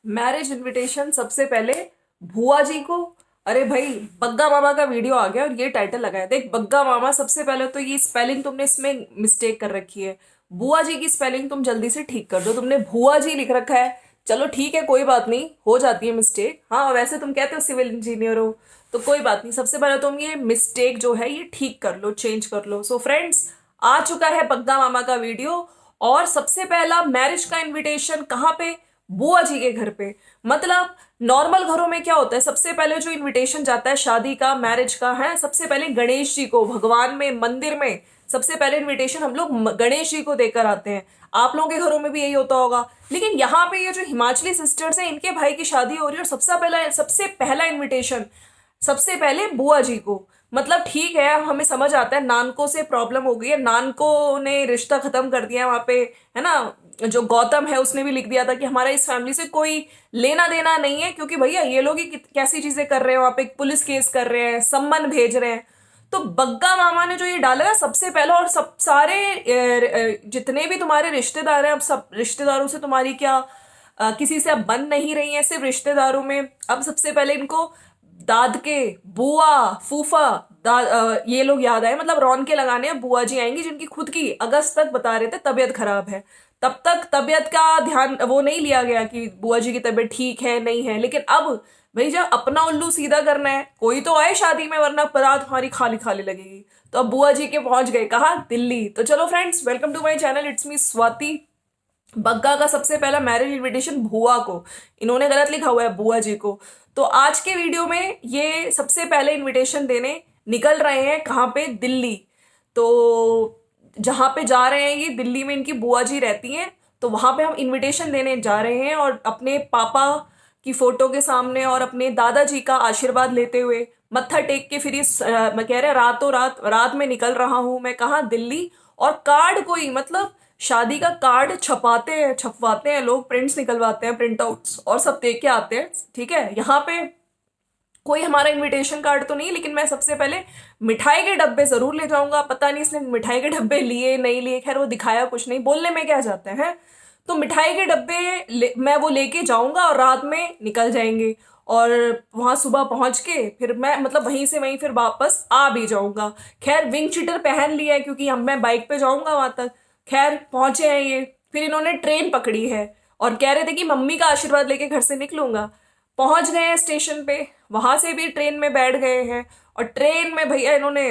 Marriage invitation सबसे पहले बुआ जी को। अरे भाई, बग्गा मामा का वीडियो आ गया और ये टाइटल लगाया। देख बग्गा मामा, सबसे पहले तो ये स्पेलिंग तुमने इसमें मिस्टेक कर रखी है। बुआ जी की स्पेलिंग तुम जल्दी से ठीक कर दो। तुमने भुआ जी लिख रखा है। चलो ठीक है, कोई बात नहीं, हो जाती है मिस्टेक। हाँ, वैसे तुम कहते हो सिविल इंजीनियर हो तो कोई बात नहीं। सबसे पहले तुम ये मिस्टेक जो है ये ठीक कर लो, चेंज कर लो। सो फ्रेंड्स, आ चुका है बग्गा मामा का वीडियो। और सबसे पहला मैरिज का इनविटेशन कहाँ पे? बुआ जी के घर पे। मतलब नॉर्मल घरों में क्या होता है, सबसे पहले जो इनविटेशन जाता है शादी का, मैरिज का है, सबसे पहले गणेश जी को, भगवान में, मंदिर में सबसे पहले इनविटेशन हम लोग गणेश जी को देकर आते हैं। आप लोगों के घरों में भी यही होता होगा। लेकिन यहाँ पे ये जो हिमाचली सिस्टर्स हैं, इनके भाई की शादी हो रही है और सबसे पहला इनविटेशन सबसे पहले बुआ जी को। मतलब ठीक है, हमें समझ आता है नानको से प्रॉब्लम हो गई है, नानको ने रिश्ता खत्म कर दिया वहां पे, है ना। जो गौतम है उसने भी लिख दिया था कि हमारा इस फैमिली से कोई लेना देना नहीं है, क्योंकि भैया ये लोग ही कैसी चीजें कर रहे हैं वहां पे, पुलिस केस कर रहे हैं, सम्मन भेज रहे हैं। तो बग्गा मामा ने जो ये डाला ना सबसे पहले, और सब सारे जितने भी तुम्हारे रिश्तेदार हैं, अब सब रिश्तेदारों से तुम्हारी क्या किसी से अब बन नहीं रही है, सिर्फ रिश्तेदारों में। अब सबसे पहले इनको दादके, बुआ, फूफा, ये लोग याद आए। मतलब रौन के लगाने अब बुआ जी आएंगी, जिनकी खुद की अगस्त तक बता रहे थे तबीयत खराब है। तब तक तबीयत का ध्यान वो नहीं लिया गया कि बुआ जी की तबीयत ठीक है नहीं है। लेकिन अब भाई जब अपना उल्लू सीधा करना है, कोई तो आए शादी में, वरना बारात हमारी खाली खाली लगेगी। तो अब बुआ जी के पहुंच गए कहाँ? दिल्ली। तो चलो friends, welcome to my channel, it's me Swati. Bagga का सबसे पहला मैरिज इनविटेशन बुआ को, इन्होंने गलत लिखा हुआ है बुआ जी को। तो आज के वीडियो में ये सबसे पहले इनविटेशन देने निकल रहे हैं कहाँ पे? दिल्ली। तो जहाँ पे जा रहे हैं, ये दिल्ली में इनकी बुआ जी रहती हैं, तो वहां पे हम इनविटेशन देने जा रहे हैं। और अपने पापा की फोटो के सामने और अपने दादाजी का आशीर्वाद लेते हुए मत्था टेक के फिर इस मैं कह रहा रातों रात रात में निकल रहा हूं मैं कहाँ? दिल्ली। और कार्ड कोई, मतलब शादी का कार्ड छपवाते हैं लोग, प्रिंट्स निकलवाते हैं, प्रिंट आउट्स, और सब दे के आते हैं। ठीक है, यहाँ पे कोई हमारा इनविटेशन कार्ड तो नहीं, लेकिन मैं सबसे पहले मिठाई के डब्बे जरूर ले जाऊंगा। पता नहीं इसने मिठाई के डब्बे लिए नहीं लिए, खैर वो दिखाया कुछ नहीं, बोलने में क्या जाते हैं। तो मिठाई के डब्बे मैं वो लेके जाऊंगा और रात में निकल जाएंगे। और वहां सुबह पहुंच के फिर मैं, मतलब वहीं से वहीं फिर वापस आ भी जाऊंगा। खैर विंग चीटर पहन लिया है, क्योंकि हम मैं बाइक पे जाऊंगा वहां तक। खैर पहुंचे हैं ये। फिर इन्होंने ट्रेन पकड़ी है और कह रहे थे कि मम्मी का आशीर्वाद लेके घर से निकलूंगा। पहुंच गए हैं स्टेशन पे, वहां से भी ट्रेन में बैठ गए हैं। और ट्रेन में भैया इन्होंने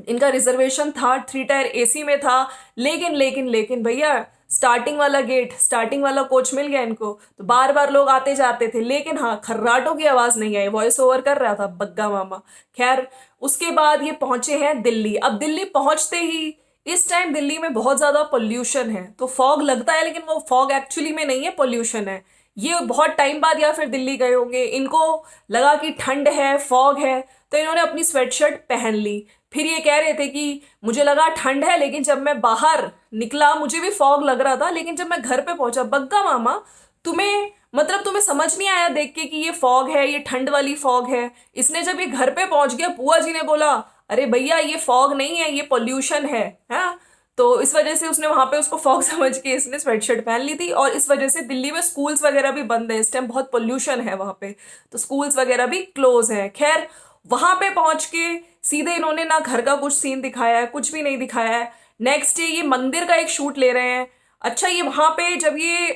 इनका रिजर्वेशन था, 3 टायर एसी में था। लेकिन भैया स्टार्टिंग वाला गेट, स्टार्टिंग वाला कोच मिल गया इनको, तो बार बार लोग आते जाते थे। लेकिन हाँ, खर्राटों की आवाज नहीं आई, वॉइस ओवर कर रहा था बग्गा मामा। खैर उसके बाद ये पहुंचे हैं दिल्ली। अब दिल्ली पहुंचते ही, इस टाइम दिल्ली में बहुत ज्यादा पोल्यूशन है, तो फॉग लगता है, लेकिन वो फॉग एक्चुअली में नहीं है, पोल्यूशन है। ये बहुत टाइम बाद या फिर दिल्ली गए होंगे, इनको लगा कि ठंड है, फॉग है, तो इन्होंने अपनी स्वेटशर्ट पहन ली। फिर ये कह रहे थे कि मुझे लगा ठंड है, लेकिन जब मैं बाहर निकला मुझे भी फॉग लग रहा था, लेकिन जब मैं घर पे पहुंचा। बग्गा मामा, तुम्हें मतलब तुम्हें समझ नहीं आया देख के कि ये फॉग है, ये ठंड वाली फॉग है? इसने जब ये घर पे पहुंच गया, बुआ जी ने बोला अरे भैया ये फॉग नहीं है, ये पोल्यूशन है। हाँ, तो इस वजह से उसने वहां पे उसको फॉग समझ के इसने स्वेटशर्ट पहन ली थी। और इस वजह से दिल्ली में स्कूल्स वगैरह भी बंद है इस टाइम, बहुत पोल्यूशन है वहां पे, तो स्कूल्स वगैरह भी क्लोज है। खैर वहां पे पहुंच के सीधे इन्होंने ना घर का कुछ सीन दिखाया है, कुछ भी नहीं दिखाया है। नेक्स्ट डे ये मंदिर का एक शूट ले रहे हैं। अच्छा, ये वहां पे जब ये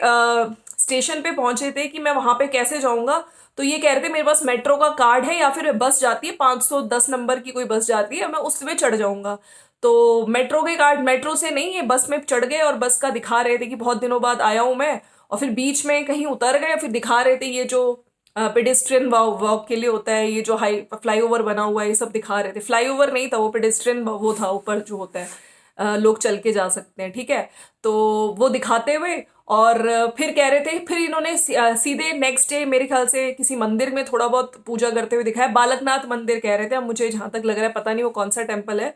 स्टेशन पे पहुंचे थे कि मैं वहां पे कैसे जाऊंगा, तो ये कह रहे थे मेरे पास मेट्रो का कार्ड है या फिर बस जाती है, 510 नंबर की कोई बस जाती है, मैं उसमें चढ़ जाऊंगा। तो मेट्रो के कार्ड, मेट्रो से नहीं, ये बस में चढ़ गए और बस का दिखा रहे थे कि बहुत दिनों बाद आया हूं मैं। और फिर बीच में कहीं उतर गए, फिर दिखा रहे थे ये जो पेडेस्ट्रियन वॉक के लिए होता है, ये जो हाई फ्लाईओवर बना हुआ है, ये सब दिखा रहे थे। फ्लाईओवर नहीं था वो, पेडेस्ट्रियन वो था ऊपर जो होता है, लोग चल के जा सकते हैं। ठीक है, तो वो दिखाते हुए और फिर कह रहे थे, फिर इन्होंने सीधे नेक्स्ट डे मेरे ख्याल से किसी मंदिर में थोड़ा बहुत पूजा करते हुए दिखाया। बालकनाथ मंदिर कह रहे थे, अब मुझे जहां तक लग रहा है पता नहीं वो कौन सा टेम्पल है।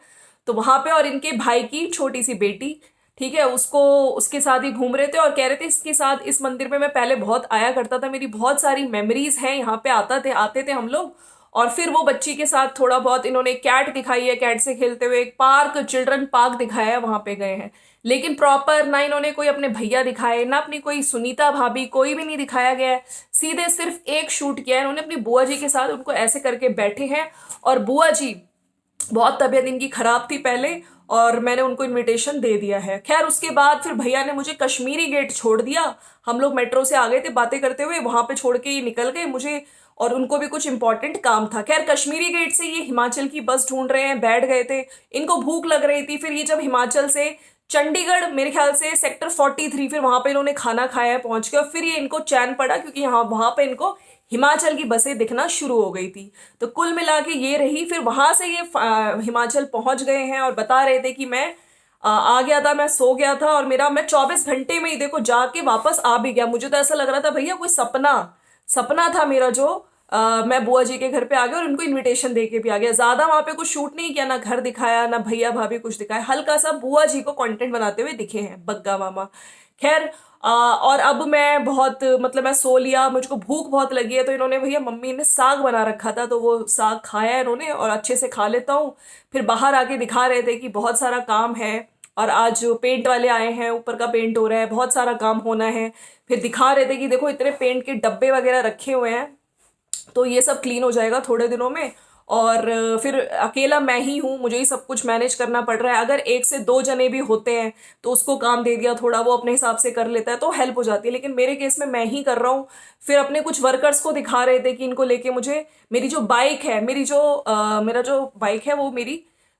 तो वहां पे, और इनके भाई की छोटी सी बेटी, ठीक है, उसको उसके साथ ही घूम रहे थे और कह रहे थे इसके साथ, इस मंदिर में मैं पहले बहुत आया करता था, मेरी बहुत सारी मेमोरीज हैं, यहाँ पे आते थे हम लोग। और फिर वो बच्ची के साथ थोड़ा बहुत इन्होंने कैट दिखाई है, कैट से खेलते हुए, एक पार्क, चिल्ड्रन पार्क दिखाया है, वहां पे गए हैं। लेकिन प्रॉपर ना इन्होंने कोई अपने भैया दिखाए, ना अपनी कोई सुनीता भाभी, कोई भी नहीं दिखाया गया है। सीधे सिर्फ एक शूट किया है इन्होंने अपनी बुआ जी के साथ, उनको ऐसे करके बैठे हैं। और बुआ जी बहुत तबीयत इनकी खराब थी पहले, और मैंने उनको इनविटेशन दे दिया है। खैर उसके बाद फिर भैया ने मुझे कश्मीरी गेट छोड़ दिया। हम लोग मेट्रो से आ गए थे बातें करते हुए, वहां पे छोड़ के ये निकल गए मुझे, और उनको भी कुछ इंपॉर्टेंट काम था। खैर कश्मीरी गेट से ये हिमाचल की बस ढूंढ रहे हैं, बैठ गए थे, इनको भूख लग रही थी। फिर ये जब हिमाचल से चंडीगढ़, मेरे ख्याल से सेक्टर 43, फिर वहां पे इन्होंने खाना खाया पहुंच के, और फिर ये इनको चैन पड़ा क्योंकि यहाँ वहां पे इनको हिमाचल की बसें दिखना शुरू हो गई थी। तो कुल मिला के ये रही। फिर वहां से ये हिमाचल पहुंच गए हैं और बता रहे थे कि मैं आ गया था, मैं सो गया था, और मैं 24 घंटे में ही देखो जाके वापस आ भी गया। मुझे तो ऐसा लग रहा था भैया कोई सपना सपना था मेरा, जो मैं बुआ जी के घर पे आ गया और इनको इनविटेशन दे के भी आ गया। ज्यादा वहां पे कुछ शूट नहीं किया, ना घर दिखाया, ना भैया भाभी कुछ दिखाया, हल्का सा बुआ जी को कंटेंट बनाते हुए दिखे हैं बग्गा मामा। खैर और अब मैं बहुत मतलब मैं सो लिया, मुझको भूख बहुत लगी है, तो इन्होंने भैया मम्मी ने साग बना रखा था, तो वो साग खाया इन्होंने, और अच्छे से खा लेता हूँ। फिर बाहर आके दिखा रहे थे कि बहुत सारा काम है, और आज जो पेंट वाले आए हैं, ऊपर का पेंट हो रहा है, बहुत सारा काम होना है। फिर दिखा रहे थे कि देखो इतने पेंट के डब्बे वगैरह रखे हुए हैं, तो ये सब क्लीन हो जाएगा थोड़े दिनों में। और फिर अकेला मैं ही हूँ, मुझे ही सब कुछ मैनेज करना पड़ रहा है। अगर 1 से 2 जने भी होते हैं तो उसको काम दे दिया, थोड़ा वो अपने हिसाब से कर लेता है तो हेल्प हो जाती है, लेकिन मेरे केस में मैं ही कर रहा हूँ। फिर अपने कुछ वर्कर्स को दिखा रहे थे कि इनको लेके मुझे, मेरी जो बाइक है, मेरा जो बाइक है वो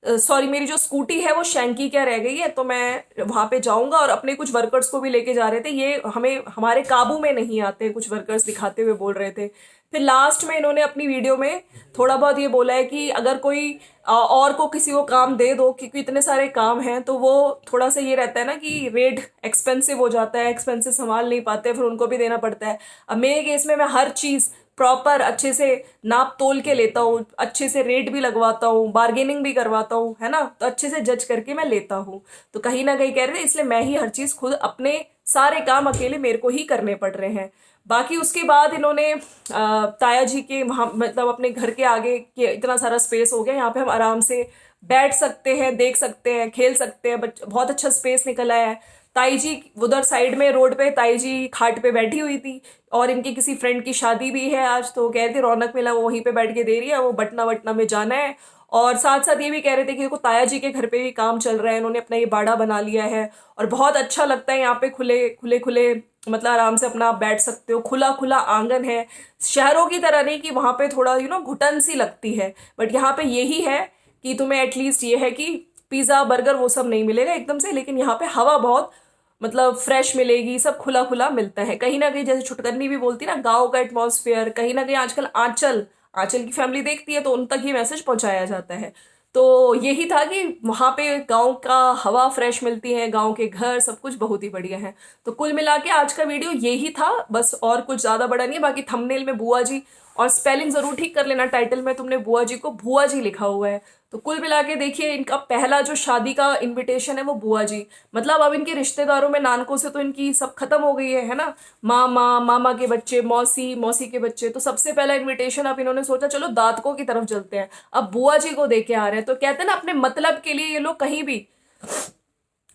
सॉरी मेरी जो स्कूटी है वो शैंकी क्या रह गई है, तो मैं वहां पे जाऊंगा। और अपने कुछ वर्कर्स को भी लेके जा रहे थे, ये हमारे काबू में नहीं आते, कुछ वर्कर्स दिखाते हुए बोल रहे थे। फिर लास्ट में इन्होंने अपनी वीडियो में थोड़ा बहुत ये बोला है कि अगर कोई और को किसी को काम दे दो, क्योंकि इतने सारे काम हैं, तो वो थोड़ा सा ये रहता है ना कि रेट एक्सपेंसिव हो जाता है, एक्सपेंसिव संभाल नहीं पाते, फिर उनको भी देना पड़ता है। अब मेरे केस में मैं हर चीज प्रॉपर अच्छे से नाप तोल के लेता हूँ, अच्छे से रेट भी लगवाता हूँ, बार्गेनिंग भी करवाता हूँ, है ना, तो अच्छे से जज करके मैं लेता हूँ। तो कहीं ना कहीं कह रहे थे, इसलिए मैं ही हर चीज खुद, अपने सारे काम अकेले मेरे को ही करने पड़ रहे हैं। बाकी उसके बाद इन्होंने ताया जी के वहाँ, मतलब अपने घर के आगे के इतना सारा स्पेस हो गया, यहाँ पे हम आराम से बैठ सकते हैं, देख सकते हैं, खेल सकते हैं, बहुत अच्छा स्पेस निकल आया है। ताई जी उधर साइड में रोड पे ताई जी खाट पे बैठी हुई थी, और इनकी किसी फ्रेंड की शादी भी है आज, तो कह रहे थे रौनक मेला वो वहीं पे बैठ के दे रही है, वो बटना वटना में जाना है। और साथ साथ ये भी कह रहे थे कि देखो ताया जी के घर पे भी काम चल रहा है, इन्होंने अपना ये बाड़ा बना लिया है, और बहुत अच्छा लगता है यहाँ पे, खुले खुले खुले, मतलब आराम से अपना आप बैठ सकते हो, खुला खुला आंगन है। शहरों की तरह नहीं कि वहां पे थोड़ा घुटन सी लगती है, बट यहाँ पे यही है कि तुम्हें एटलीस्ट ये है कि पिज्जा बर्गर वो सब नहीं मिलेगा एकदम से, लेकिन यहाँ पे हवा बहुत मतलब फ्रेश मिलेगी, सब खुला खुला मिलता है। कहीं ना कहीं जैसे छुटकन्नी भी बोलती है ना, गाँव का एटमॉस्फेयर, कहीं ना कहीं आजकल आंचल आंचल की फैमिली देखती है, तो उन तक ये मैसेज पहुंचाया जाता है। तो यही था कि वहां पे गांव का हवा फ्रेश मिलती है, गांव के घर सब कुछ बहुत ही बढ़िया है। तो कुल मिला के आज का वीडियो यही था बस, और कुछ ज्यादा बड़ा नहीं है। बाकी थंबनेल में बुआ जी, और स्पेलिंग जरूर ठीक कर लेना, टाइटल में तुमने बुआ जी को भुआ जी लिखा हुआ है। तो कुल मिला के देखिए, इनका पहला जो शादी का इनविटेशन है वो बुआ जी, मतलब अब इनके रिश्तेदारों में नानकों से तो इनकी सब खत्म हो गई है ना, मामा, मामा के बच्चे, मौसी, मौसी के बच्चे, तो सबसे पहला इनविटेशन अब इन्होंने सोचा चलो दादकों की तरफ चलते हैं, अब बुआ जी को दे के आ रहे हैं। तो कहते हैं ना, अपने मतलब के लिए ये लोग कहीं भी,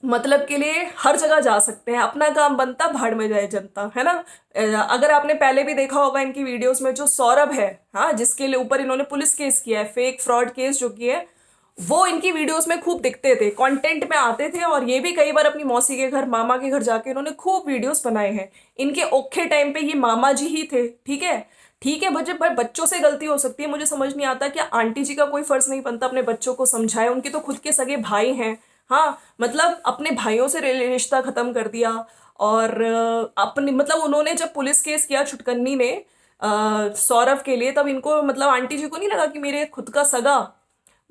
मतलब के लिए हर जगह जा सकते हैं, अपना काम बनता भाड़ में जाए जनता, है ना। अगर आपने पहले भी देखा होगा इनकी वीडियोस में, जो सौरभ है, हाँ, जिसके लिए ऊपर इन्होंने पुलिस केस किया है, फेक फ्रॉड केस जो किया है, वो इनकी वीडियोस में खूब दिखते थे, कंटेंट में आते थे। और ये भी कई बार अपनी मौसी के घर, मामा के घर जाके इन्होंने खूब वीडियोस बनाए हैं। इनके औखे टाइम पे ये मामा जी ही थे, ठीक है, ठीक है। बच्चों से गलती हो सकती है, मुझे समझ नहीं आता क्या आंटी जी का कोई फर्ज नहीं बनता अपने बच्चों को समझाए, उनके तो खुद के सगे भाई हैं, हाँ, मतलब अपने भाइयों से रिश्ता खत्म कर दिया। और अपने मतलब उन्होंने जब पुलिस केस किया छुटकन्नी ने सौरभ के लिए, तब इनको मतलब आंटी जी को नहीं लगा कि मेरे खुद का सगा,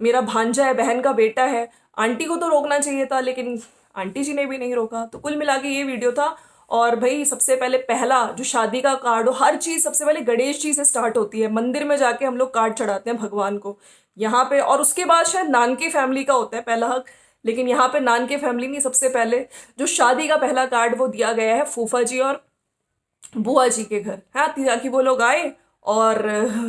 मेरा भांजा है, बहन का बेटा है, आंटी को तो रोकना चाहिए था, लेकिन आंटी जी ने भी नहीं रोका। तो कुल मिला के ये वीडियो था। और भाई सबसे पहले पहला जो शादी का कार्ड हो, हर चीज सबसे पहले गणेश जी से स्टार्ट होती है, मंदिर में जाके हम लोग कार्ड चढ़ाते हैं भगवान को यहाँ पे, और उसके बाद शायद नानके फैमिली का होता है पहला हक, लेकिन यहाँ पे नानके फैमिली नहीं, सबसे पहले जो शादी का पहला कार्ड वो दिया गया है फूफा जी और बुआ जी के घर, हाँ, ताकि वो लोग आए और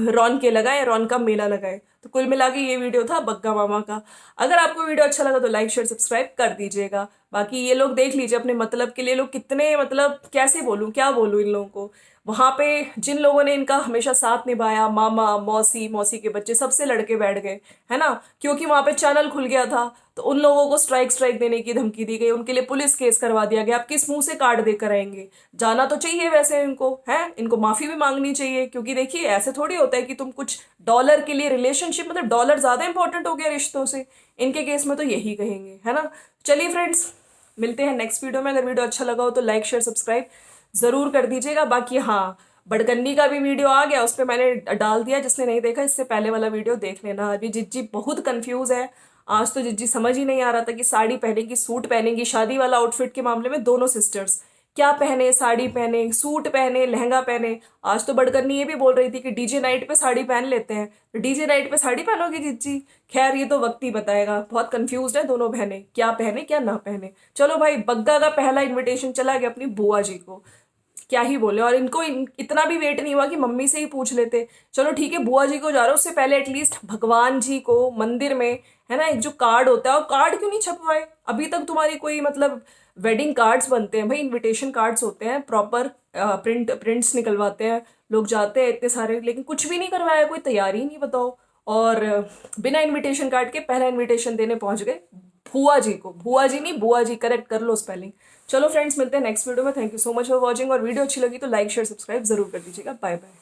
रौन के लगाए, रौन का मेला लगाए। तो कुल मिला के ये वीडियो था बग्गा मामा का। अगर आपको वीडियो अच्छा लगा तो लाइक शेयर सब्सक्राइब कर दीजिएगा। बाकी ये लोग देख लीजिए अपने मतलब के लिए, लोग कितने मतलब कैसे बोलूं, क्या बोलूं इन लोगों को। वहां पे जिन लोगों ने इनका हमेशा साथ निभाया, मामा मौसी, मौसी के बच्चे, सबसे लड़के बैठ गए, है ना, क्योंकि वहां पे चैनल खुल गया था। तो उन लोगों को स्ट्राइक देने की धमकी दी गई, उनके लिए पुलिस केस करवा दिया गया। आप किस मुंह से कार्ड देकर आएंगे? जाना तो चाहिए वैसे इनको, है, इनको माफी भी मांगनी चाहिए, क्योंकि देखिए ऐसे थोड़ी होता है कि तुम कुछ डॉलर के लिए रिलेशनशिप, मतलब डॉलर ज्यादा इंपॉर्टेंट हो गया रिश्तों से। इनके केस में तो यही कहेंगे, है ना। चलिए फ्रेंड्स, मिलते हैं नेक्स्ट वीडियो में। अगर वीडियो अच्छा लगा हो तो लाइक शेयर सब्सक्राइब जरूर कर दीजिएगा। बाकी हाँ, बड़गन्नी का भी वीडियो आ गया, उस पर मैंने डाल दिया, जिसने नहीं देखा इससे पहले वाला वीडियो देख लेना। अभी जिज्जी बहुत कंफ्यूज है। आज तो जिज्जी समझ ही नहीं आ रहा था कि साड़ी पहनेगी सूट पहनेगी। शादी वाला आउटफिट के मामले में दोनों सिस्टर्स क्या पहने, साड़ी पहने, सूट पहने, लहंगा पहने। आज तो बड़गन्नी ये भी बोल रही थी कि डीजे नाइट पे साड़ी पहन लेते हैं। तो डीजे नाइट पे साड़ी पहनोगी जिज्जी? खैर ये तो वक्त ही बताएगा। बहुत कंफ्यूज है दोनों बहनें, क्या पहने क्या ना पहने। चलो भाई, बग्गा का पहला इन्विटेशन चला गया अपनी बुआ जी को, क्या ही बोले। और इनको इतना भी वेट नहीं हुआ कि मम्मी से ही पूछ लेते। चलो ठीक है, बुआ जी को जा रहे हो, उससे पहले एटलीस्ट भगवान जी को मंदिर में, है ना, एक जो कार्ड होता है, और कार्ड क्यों नहीं छपवाए अभी तक? तुम्हारी कोई मतलब वेडिंग कार्ड्स बनते हैं भाई, इनविटेशन कार्ड्स होते हैं प्रॉपर, प्रिंट्स निकलवाते हैं, लोग जाते हैं इतने सारे, लेकिन कुछ भी नहीं करवाया, कोई तैयारी ही नहीं, बताओ। और बिना इनविटेशन कार्ड के पहला इनविटेशन देने पहुंच गए भुआ जी को। भुआ जी नहीं, बुआ जी, करेक्ट कर लो स्पेलिंग। चलो फ्रेंड्स, मिलते हैं नेक्स्ट वीडियो में। Thank you so much for watching. और वीडियो अच्छी लगी तो लाइक शेयर सब्सक्राइब जरूर कर दीजिएगा। Bye bye.